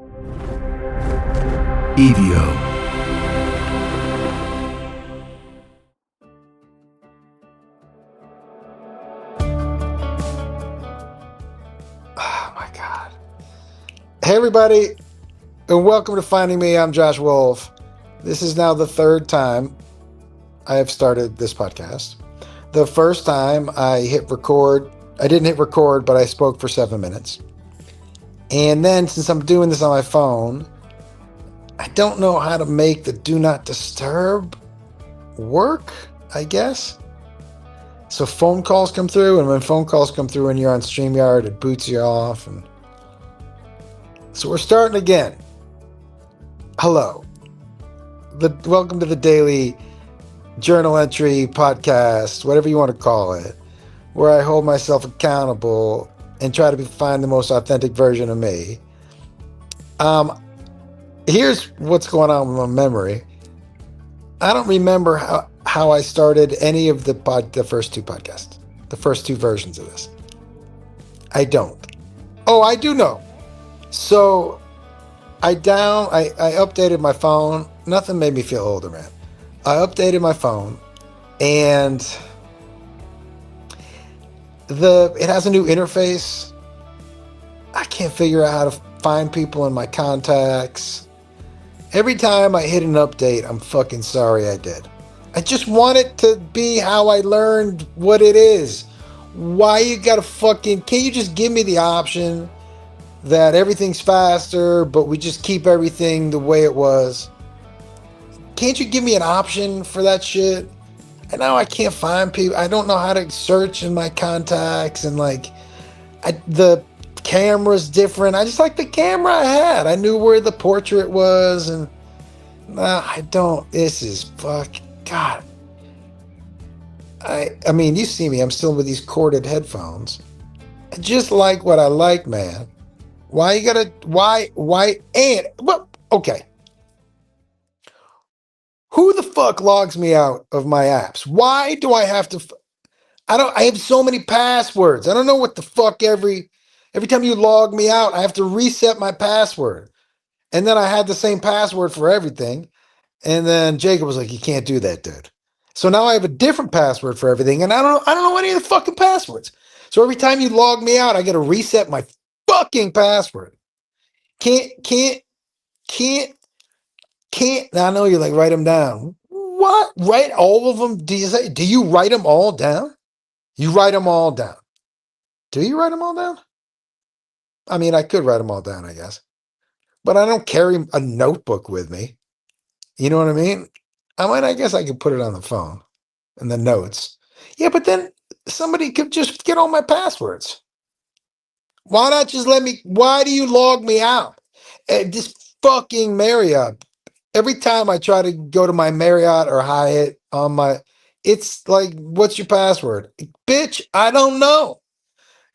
EVO. Oh my God. Hey everybody, and welcome to Finding Me. I'm Josh Wolf. This is now the third time I have started this podcast. The first time I didn't hit record, but I spoke for 7 minutes. And then since I'm doing this on my phone, I don't know how to make the do not disturb work, I guess. So phone calls come through, and when phone calls come through and you're on StreamYard, it boots you off. And so we're starting again. Hello. Welcome to the daily journal entry podcast, whatever you want to call it, where I hold myself accountable and try to find the most authentic version of me. Here's what's going on with my memory. I don't remember how I started any of the first two podcasts, the first two versions of this. I don't. Oh, I do know. So I updated my phone. Nothing made me feel older, man. I updated my phone, and it has a new interface. I can't figure out how to find people in my contacts. Every time I hit an update, I'm fucking sorry I did. I just want it to be how I learned what it is. Why you gotta can't you just give me the option that everything's faster, but we just keep everything the way it was? Can't you give me an option for that shit? And now I can't find people. I don't know how to search in my contacts, and the camera's different. I just like the camera I had. I knew where the portrait was, and I don't. This is God. I mean, you see me. I'm still with these corded headphones. I just like what I like, man. Why you gotta? Why? And well, okay. Who the fuck logs me out of my apps? Why do I have to? I have so many passwords. I don't know what the fuck every time you log me out, I have to reset my password. And then I had the same password for everything. And then Jacob was like, "You can't do that, dude." So now I have a different password for everything, and I don't know any of the fucking passwords. So every time you log me out, I got to reset my fucking password. Can't can't can't can't. Now I know you're like, write them down. What? Write all of them? Do you write them all down? You write them all down. Do you write them all down? I mean, I could write them all down, I guess, but I don't carry a notebook with me. You know what I mean? I guess I could put it on the phone and the notes. Yeah, but then somebody could just get all my passwords. Why not just let me? Why do you log me out? This fucking Marriott. Every time I try to go to my Marriott or Hyatt it's like, what's your password? Bitch, I don't know.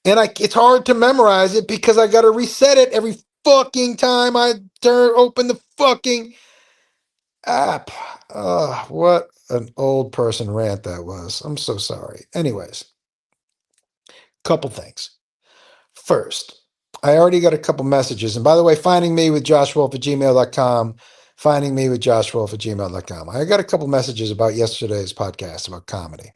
And it's hard to memorize it because I got to reset it every fucking time I open the fucking app. What an old person rant that was. I'm so sorry. Anyways, couple things. First, I already got a couple messages. And by the way, finding me with joshwolf@gmail.com, finding me with joshwolf@gmail.com. I got a couple messages about yesterday's podcast about comedy.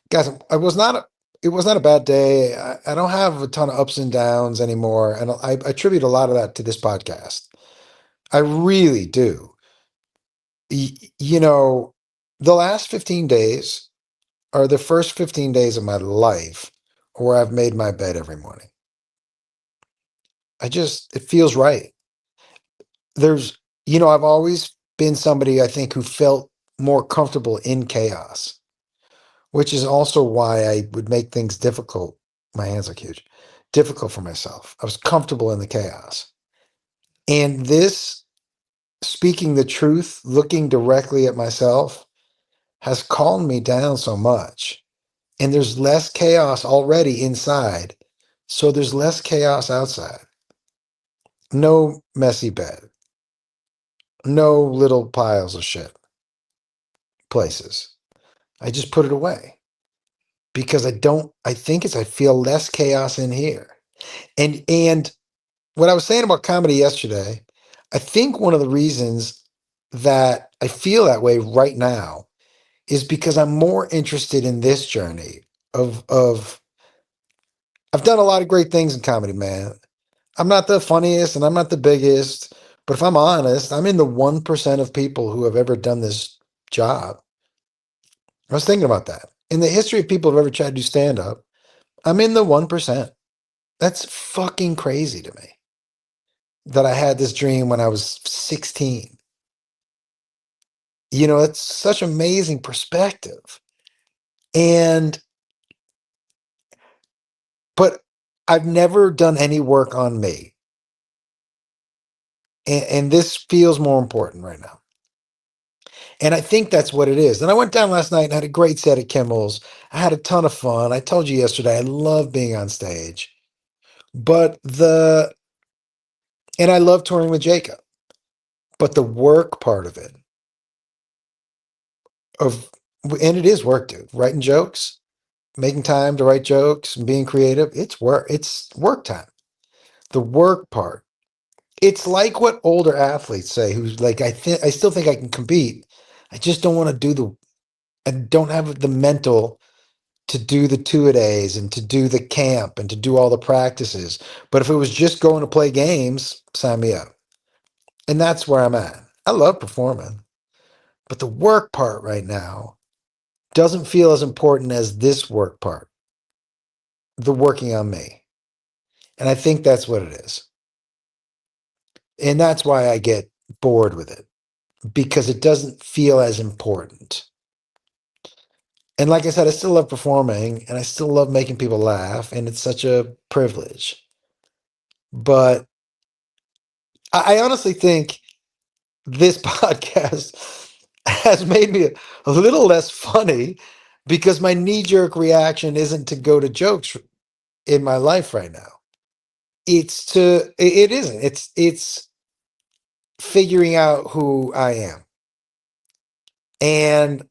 Guys, it was not a bad day. I don't have a ton of ups and downs anymore. And I attribute a lot of that to this podcast. I really do. You know, the last 15 days are the first 15 days of my life where I've made my bed every morning. It feels right. I've always been somebody, I think, who felt more comfortable in chaos, which is also why I would make things difficult. My hands are huge. Difficult for myself. I was comfortable in the chaos. And this, speaking the truth, looking directly at myself, has calmed me down so much. And there's less chaos already inside. So there's less chaos outside. No messy bed. No little piles of shit places. I just put it away because I feel less chaos in here. And what I was saying about comedy yesterday, I think one of the reasons that I feel that way right now is because I'm more interested in this journey of I've done a lot of great things in comedy, man. I'm not the funniest and I'm not the biggest, but if I'm honest, I'm in the 1% of people who have ever done this job. I was thinking about that. In the history of people who've ever tried to do stand up, I'm in the 1%. That's fucking crazy to me that I had this dream when I was 16. You know, it's such amazing perspective. And, but I've never done any work on me. And this feels more important right now. And I think that's what it is. And I went down last night and had a great set at Kimmel's. I had a ton of fun. I told you yesterday, I love being on stage. But and I love touring with Jacob. But the work part of it, of, and it is work, dude. Writing jokes, making time to write jokes and being creative, it's work. It's work time. The work part. It's like what older athletes say, who's like, I still think I can compete. I just don't want to I don't have the mental to do the two-a-days and to do the camp and to do all the practices. But if it was just going to play games, sign me up. And that's where I'm at. I love performing, but the work part right now doesn't feel as important as this work part, the working on me. And I think that's what it is. And that's why I get bored with it, because it doesn't feel as important. And like I said, I still love performing and I still love making people laugh. And it's such a privilege. But I honestly think this podcast has made me a little less funny because my knee-jerk reaction isn't to go to jokes in my life right now. It isn't. It's figuring out who I am. And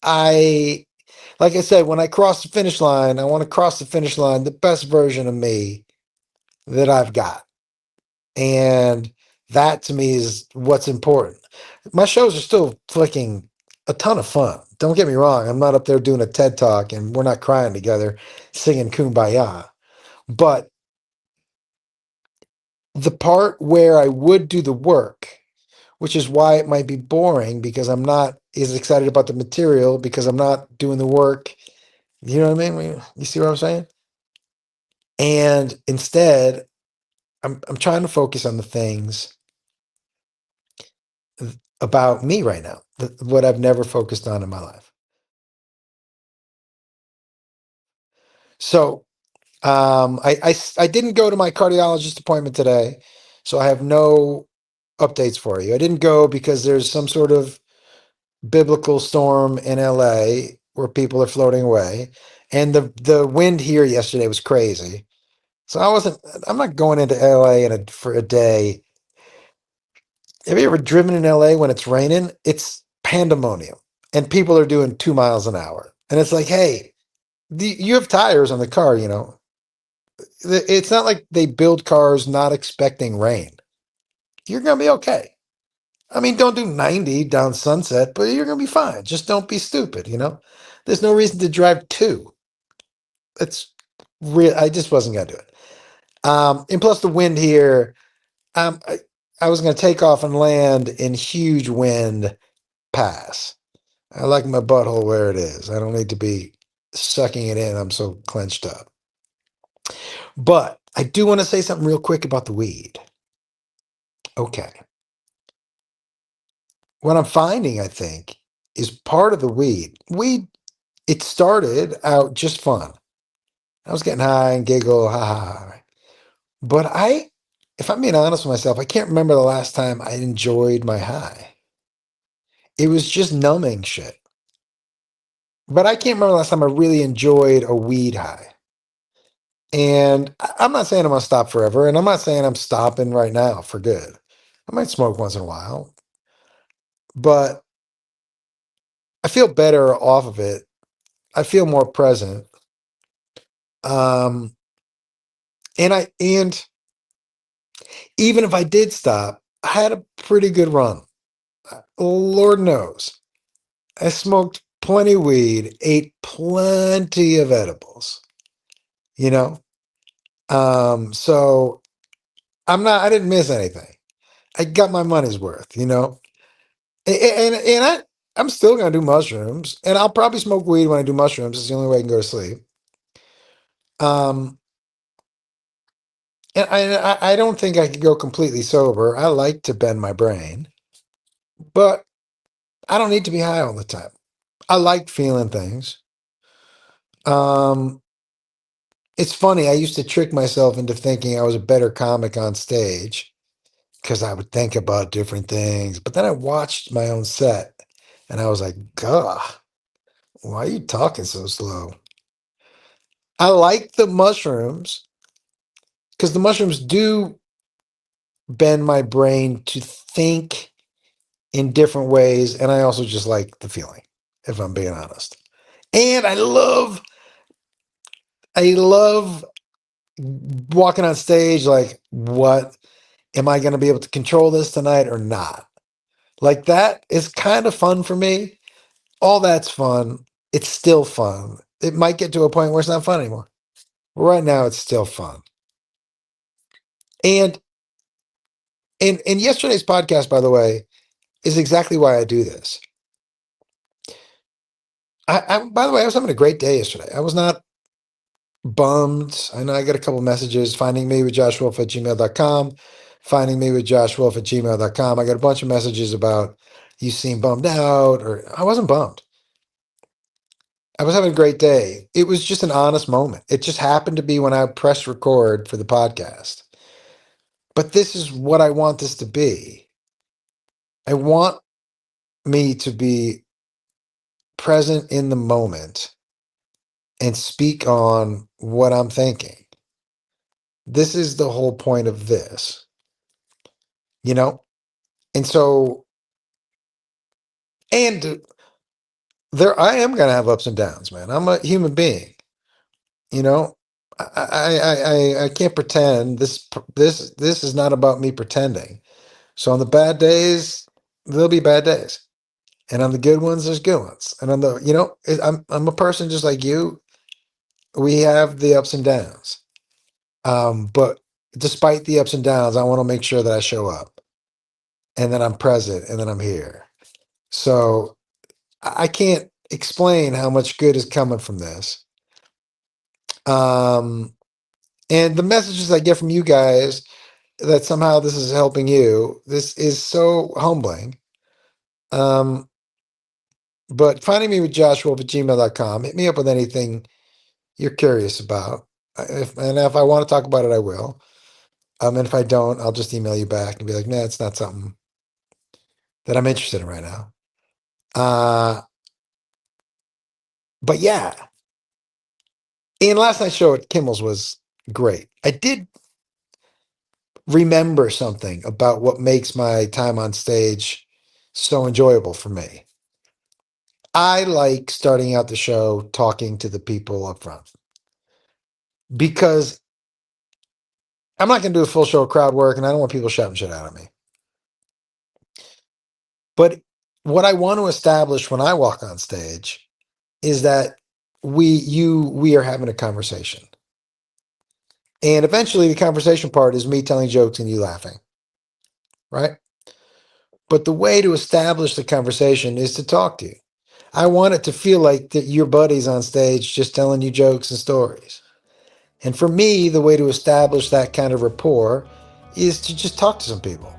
I like I said, when I cross the finish line, I want to cross the finish line the best version of me that I've got. And that to me is what's important. My shows are still flicking a ton of fun. Don't get me wrong. I'm not up there doing a TED talk and we're not crying together singing Kumbaya. But the part where I would do the work, which is why it might be boring because I'm not as excited about the material because I'm not doing the work. You know what I mean? You see what I'm saying? And instead, I'm trying to focus on the things about me right now, what I've never focused on in my life. So I didn't go to my cardiologist appointment today, so I have no updates for you. I didn't go because there's some sort of biblical storm in LA where people are floating away, and the wind here yesterday was crazy. So I'm not going into LA for a day. Have you ever driven in LA when it's raining? It's pandemonium, and people are doing 2 miles an hour, and it's like, hey, you have tires on the car, you know. It's not like they build cars not expecting rain. You're gonna be okay. I mean, don't do 90 down Sunset, but you're gonna be fine. Just don't be stupid, you know. There's no reason to drive two. It's real. I just wasn't gonna do it. And plus the wind here. Um, I, I was gonna take off and land in huge wind pass. I like my butthole where it is. I don't need to be sucking it in. I'm so clenched up. But I do want to say something real quick about the weed. Okay. What I'm finding, I think, is part of the weed. It started out just fun. I was getting high and giggle, ha ha ha. But if I'm being honest with myself, I can't remember the last time I enjoyed my high. It was just numbing shit. But I can't remember the last time I really enjoyed a weed high. And I'm not saying I'm gonna stop forever, and I'm not saying I'm stopping right now for good. I might smoke once in a while, but I feel better off of it. I feel more present. Um, and Even if I did stop, I had a pretty good run. Lord knows. I smoked plenty of weed, ate plenty of edibles, you know? So I didn't miss anything. I got my money's worth, you know? I'm still going to do mushrooms, and I'll probably smoke weed when I do mushrooms. It's the only way I can go to sleep. Um, and I don't think I could go completely sober. I like to bend my brain, but I don't need to be high all the time. I like feeling things. Um, it's funny. I used to trick myself into thinking I was a better comic on stage because I would think about different things. But then I watched my own set, and I was like, "Gah, why are you talking so slow?" I like the mushrooms because the mushrooms do bend my brain to think in different ways, and I also just like the feeling, if I'm being honest. And I love walking on stage. Like, what am I going to be able to control this tonight or not? Like, that is kind of fun for me. All that's fun. It's still fun. It might get to a point where it's not fun anymore. Right now, it's still fun. And yesterday's podcast, by the way, is exactly why I do this. By the way, I was having a great day yesterday. I was not bummed. I know I got a couple messages finding me with joshwolf at gmail.com, finding me with joshwolf at gmail.com. I got a bunch of messages about you seem bummed out, or I wasn't bummed. I was having a great day. It was just an honest moment. It just happened to be when I pressed record for the podcast. But this is what I want this to be. I want me to be present in the moment and speak on what I'm thinking. This is the whole point of this, you know? And so, and there, I am going to have ups and downs, man. I'm a human being, you know? I can't pretend this is not about me pretending. So on the bad days, there'll be bad days. And on the good ones, there's good ones. And on the, I'm a person just like you. We have the ups and downs. But despite the ups and downs, I want to make sure that I show up and that I'm present and that I'm here. So I can't explain how much good is coming from this. And the messages I get from you guys that somehow this is helping you, this is so humbling. But finding me with joshwolf@gmail.com, hit me up with anything you're curious about. If I want to talk about it, I will. And if I don't, I'll just email you back and be like, nah, it's not something that I'm interested in right now. But yeah. And last night's show at Kimmel's was great. I did remember something about what makes my time on stage so enjoyable for me. I like starting out the show talking to the people up front because I'm not going to do a full show of crowd work and I don't want people shouting shit out at me. But what I want to establish when I walk on stage is that we are having a conversation. And eventually the conversation part is me telling jokes and you laughing. Right? But the way to establish the conversation is to talk to you. I want it to feel like that your buddy's on stage just telling you jokes and stories. And for me, the way to establish that kind of rapport is to just talk to some people.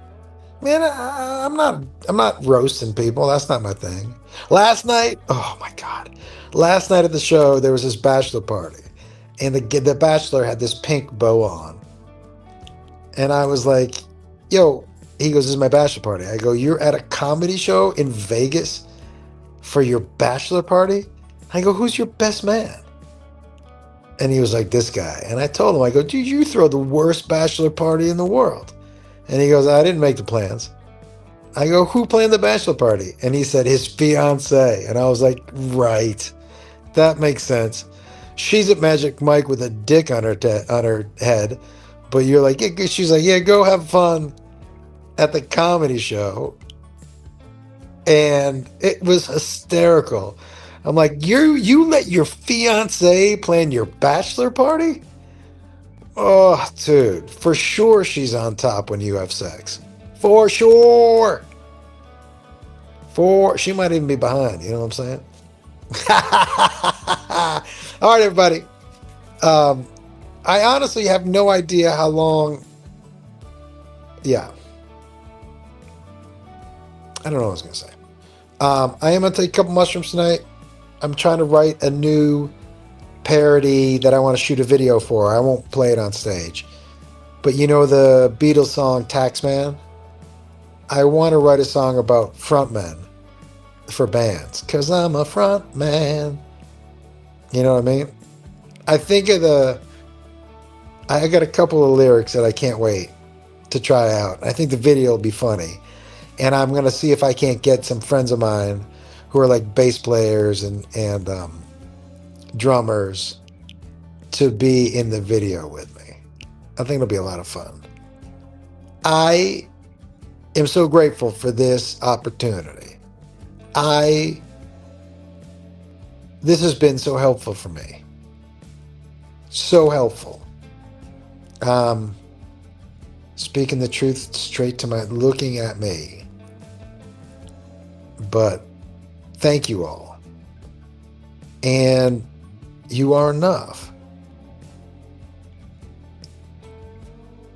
Man, I'm not roasting people. That's not my thing. Last night, oh my God. Last night at the show, there was this bachelor party. And the bachelor had this pink bow on. And I was like, yo, he goes, this is my bachelor party. I go, you're at a comedy show in Vegas for your bachelor party? I go, who's your best man? And he was like, this guy. And I told him, I go, dude, you throw the worst bachelor party in the world. And he goes, I didn't make the plans. I go, who planned the bachelor party? And he said, his fiance. And I was like, right. That makes sense. She's at Magic Mike with a dick on her head, But you're like, yeah, she's like, yeah, go have fun at the comedy show. And it was hysterical. I'm like, you let your fiance plan your bachelor party? Oh, dude, for sure she's on top when you have sex. For sure. She might even be behind. You know what I'm saying? All right, everybody. Um, I honestly have no idea how long. Yeah, I don't know what I was gonna say. I am gonna take a couple mushrooms tonight. I'm trying to write a new parody that I want to shoot a video for. I won't play it on stage. But you know the Beatles song Taxman? I want to write a song about frontmen for bands. Cause I'm a front man. You know what I mean? I think of I got a couple of lyrics that I can't wait to try out. I think the video will be funny. And I'm gonna see if I can't get some friends of mine who are like bass players and drummers to be in the video with me. I think it'll be a lot of fun. I am so grateful for this opportunity. This has been so helpful for me. So helpful. Speaking the truth straight to my looking at me. But thank you all. And you are enough.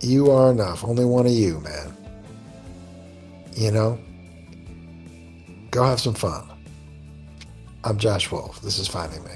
You are enough. Only one of you, man. You know? Go have some fun. I'm Josh Wolf. This is Finding Me.